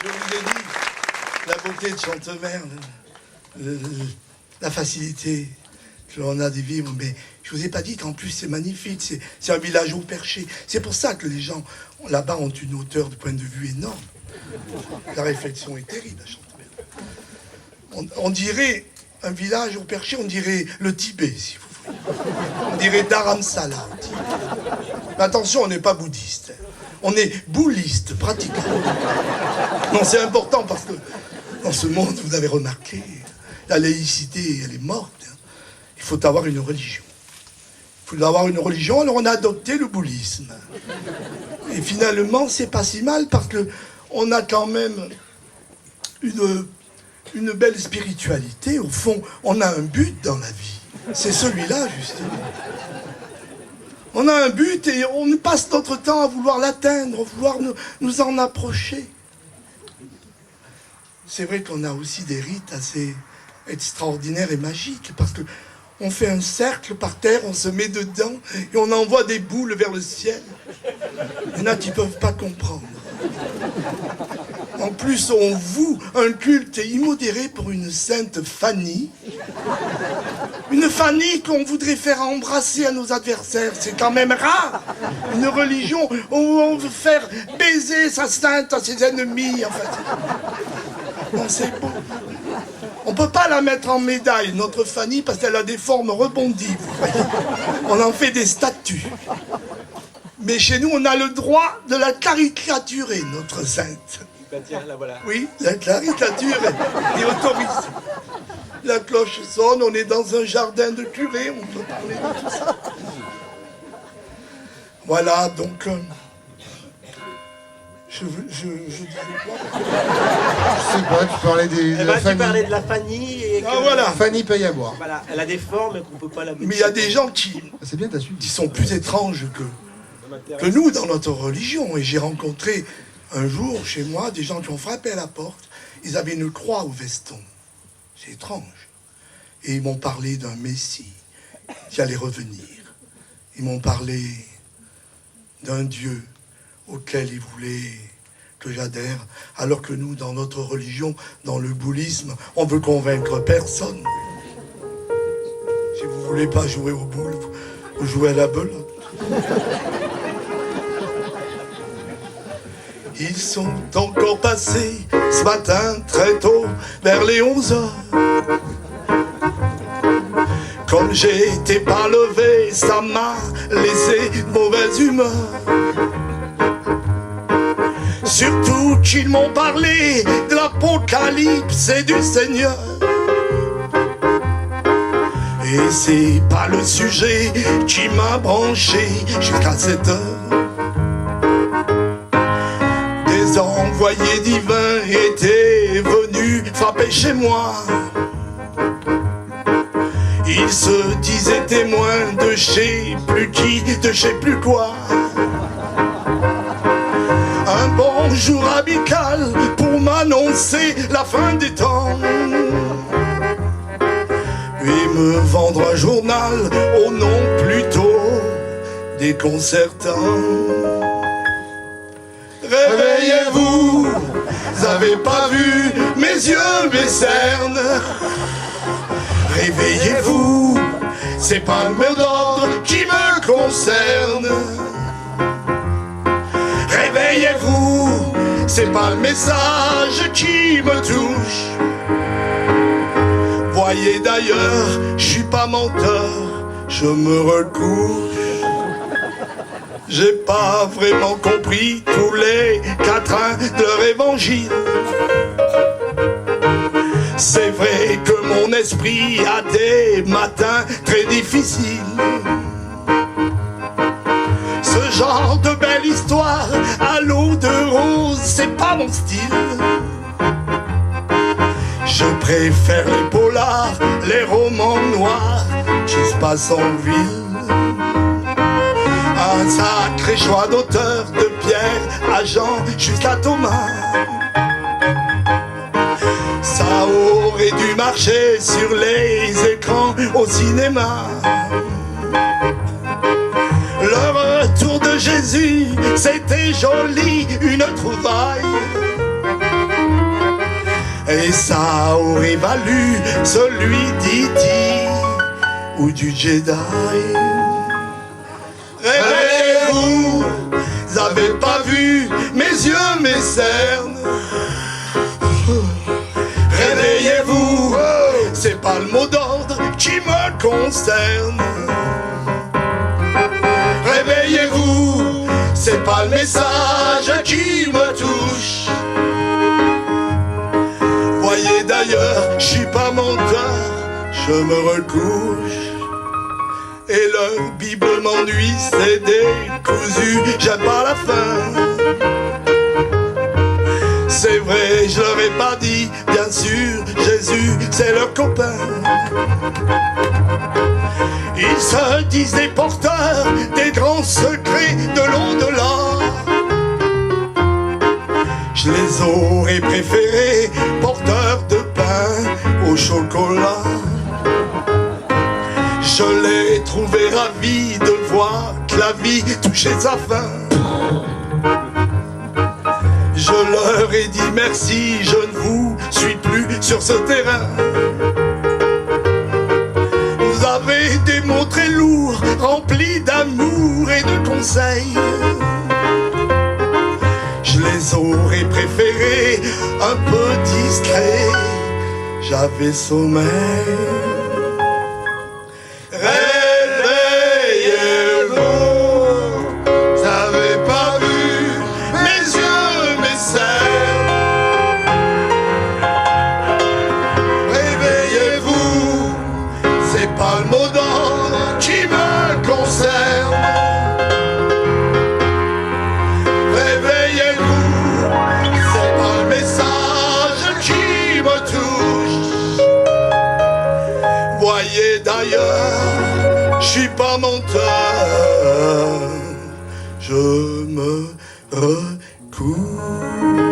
Je vous ai dit, la beauté de Chantemerne, la facilité que l'on a de vivre, mais je vous ai pas dit qu'en plus c'est magnifique, c'est un village au perché. C'est pour ça que les gens là-bas ont une hauteur de point de vue énorme. La réflexion est terrible à Chantemerne. On dirait un village au perché, on dirait le Tibet, si vous voulez. On dirait Dharamsala. Mais attention, on n'est pas bouddhiste. On est bouliste, pratiquant. Non, c'est important parce que dans ce monde, vous avez remarqué, la laïcité, elle est morte. Il faut avoir une religion. Il faut avoir une religion, alors on a adopté le bouddhisme. Et finalement, c'est pas si mal parce que on a quand même une belle spiritualité. Au fond, on a un but dans la vie. C'est celui-là, justement. On a un but et on passe notre temps à vouloir l'atteindre, à vouloir nous en approcher. C'est vrai qu'on a aussi des rites assez extraordinaires et magiques, parce que on fait un cercle par terre, on se met dedans et on envoie des boules vers le ciel. Il y en a qui ne peuvent pas comprendre. En plus, on voue un culte immodéré pour une sainte Fanny. Une Fanny qu'on voudrait faire embrasser à nos adversaires. C'est quand même rare. Une religion où on veut faire baiser sa sainte à ses ennemis. En fait. Non, c'est beau. On ne peut pas la mettre en médaille, notre Fanny, parce qu'elle a des formes rebondies. Vous voyez. On en fait des statues. Mais chez nous, on a le droit de la caricaturer, notre sainte. Bah tiens, la voilà. Oui, la caricature est autorisée. La cloche sonne, on est dans un jardin de curé, on peut parler de tout ça. Voilà, donc... Je disais quoi? Je sais pas, tu parlais de la Tu Fanny. parlais de la Fanny et que... Ah voilà. Fanny paye à boire. Voilà, elle a des formes qu'on peut pas la... Mais il y a des gens qui C'est bien, t'as su. sont plus étranges que nous dans notre religion. Et j'ai rencontré un jour chez moi des gens qui ont frappé à la porte. Ils avaient une croix au veston. C'est étrange. Et ils m'ont parlé d'un Messie qui allait revenir. Ils m'ont parlé d'un Dieu auquel ils voulaient que j'adhère, alors que nous, dans notre religion, dans le bouddhisme, on veut convaincre personne. Si vous voulez pas jouer aux boules, vous jouez à la belote. Ils sont encore passés ce matin très tôt, vers les 11 heures. Comme j'étais pas levé, ça m'a laissé de mauvaise humeur. Surtout qu'ils m'ont parlé de l'Apocalypse et du Seigneur. Et c'est pas le sujet qui m'a branché jusqu'à 7 heures. Des envoyés divins étaient venus frapper chez moi. Ils se disaient témoins de je sais plus qui, de je sais plus quoi. Un bonjour amical pour m'annoncer la fin des temps. Puis me vendre un journal au nom plutôt déconcertant. Réveillez-vous, vous avez pas vu mes yeux, mes cernes. Réveillez-vous, c'est pas le mot d'ordre qui me concerne. Réveillez-vous, c'est pas le message qui me touche. Voyez d'ailleurs, je suis pas menteur, je me recouche. J'ai pas vraiment compris tous les quatrains de leur évangile. C'est vrai que mon esprit a des matins très difficiles. Ce genre de belle histoire à l'eau de rose, c'est pas mon style. Je préfère les polars, les romans noirs qui se passent en ville. Un sacré choix d'auteur, de Pierre à Jean jusqu'à Thomas. Ça aurait dû marcher sur les écrans au cinéma. Le retour de Jésus, c'était joli, une trouvaille. Et ça aurait valu celui d'E.T. ou du Jedi. Réveillez-vous, vous avez pas vu mes yeux, mes cernes. Réveillez-vous, c'est pas le mot d'ordre qui me concerne. Réveillez-vous, c'est pas le message qui me touche. Voyez d'ailleurs, je suis pas menteur, je me recouche. Et leur Bible m'ennuie, c'est décousu, j'aime pas la fin. C'est vrai, je leur ai pas dit, bien sûr, Jésus, c'est leur copain. Ils se disent des porteurs des grands secrets de l'au-delà. Je les aurais préférés porteurs de pain au chocolat. Je les trouvais ravis de voir que la vie touchait sa fin. Je leur ai dit merci, je ne vous suis plus sur ce terrain. Vous avez des mots très lourds, remplis d'amour et de conseils. Je les aurais préférés un peu discrets, j'avais sommeil. D'ailleurs, je suis pas menteur, je me recouche.